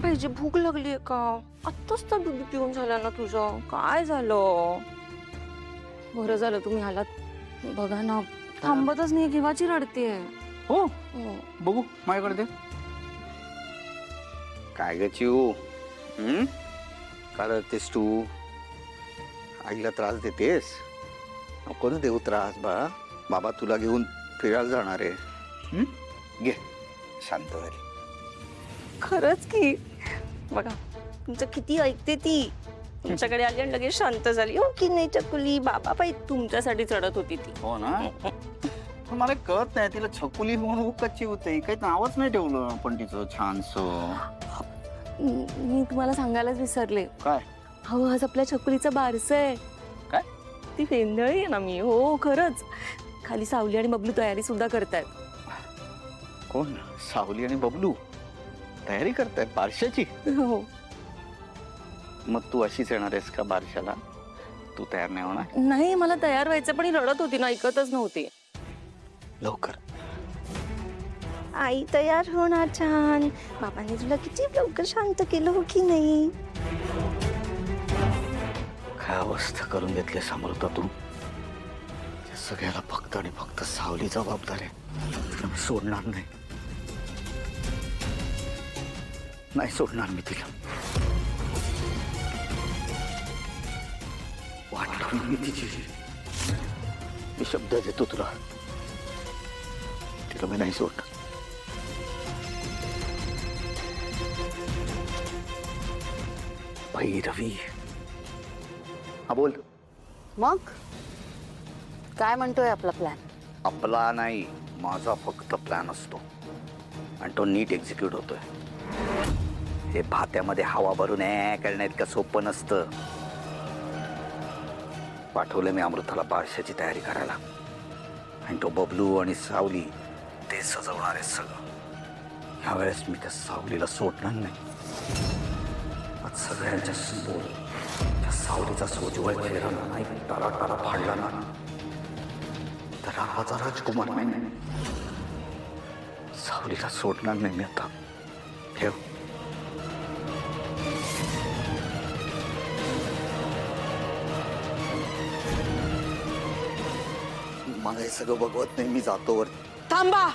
पाहिजे? भूक लागलीये का? आत्ताच तर दूध पिऊन झालं ना तुझं. काय झालं? बरं झालं तुम्ही आलात. बघा ना, थांबतच नाही, केव्हाची रडतेय. हो हो. बघू माझ्याकडे दे. काय ग चिऊ? का रडतेस तू? आईला त्रास देतेस? नको ना देऊ त्रास बा. बाबा तुला घेऊन फिरायला जाणार आहे. घे शांत झाली. खरंच की. बघा तुमचं किती ऐकते ती. तुमच्याकडे आली आणि लगेच शांत झाली. हो की नाही चकुली? बाबा पाहिजे तुमच्यासाठी चढत होती ती. हो ना. पण मला कळत नाही तिला छकुली म्हणून कच्ची होते. काही नावच नाही ठेवलं आपण तिचं छानस. मी तुम्हाला सांगायलाच विसरले. काय? हो, आज आपल्या छकुलीचं बारसं आहे. काय? ती वेंधळी आहे ना मी. हो खरंच. खाली सावली आणि बबलू तयारी सुद्धा करतायत. कोण? सावली आणि बबलू तयारी करतायत बारशाची? हो. मग तू अशीच येणार आहेस का बारशाला? तू तयार नाही होणार? नाही, मला तयार व्हायचं पण ही रडत होती ना, ऐकतच नव्हती. लवकर. आई तयार होणार छान. बाबांनी तुला किती लवकर शांत केलं, हो की नाही? काय अवस्था करून घेतली समोरता तू. त्या सगळ्याला फक्त आणि फक्त सावली जबाबदार आहे. तिला मी सोडणार नाही. नाही सोडणार मी तिला. वाट लावून मी तिची. मी शब्द देतो तुला, तिला मी नाही सोडणार. भाई रवी. हा बोल. मग काय म्हणतोय आपला प्लॅन? आपला नाही, माझा फक्त प्लॅन असतो आणि तो नीट एक्झिक्यूट होतोय. हे भात्यामध्ये हवा भरून करण्यात का सोपं नसतं. पाठवलं मी अमृताला बारशाची तयारी करायला आणि तो बबलू आणि सावली ते सजवणार आहे सगळं. ह्यावेळेस मी त्या सावलीला सोडणार नाही. आज सगळ्यांच्या समोर त्या सावलीचा सोजवळ चेहरा नाही टारा टारा फाडला ना तर राजा राजकुमार नाही. सावलीला सोडणार नाही मी आता. ठेव. मला हे सगळं बघवत नाही. मी जातो वर. थांबा.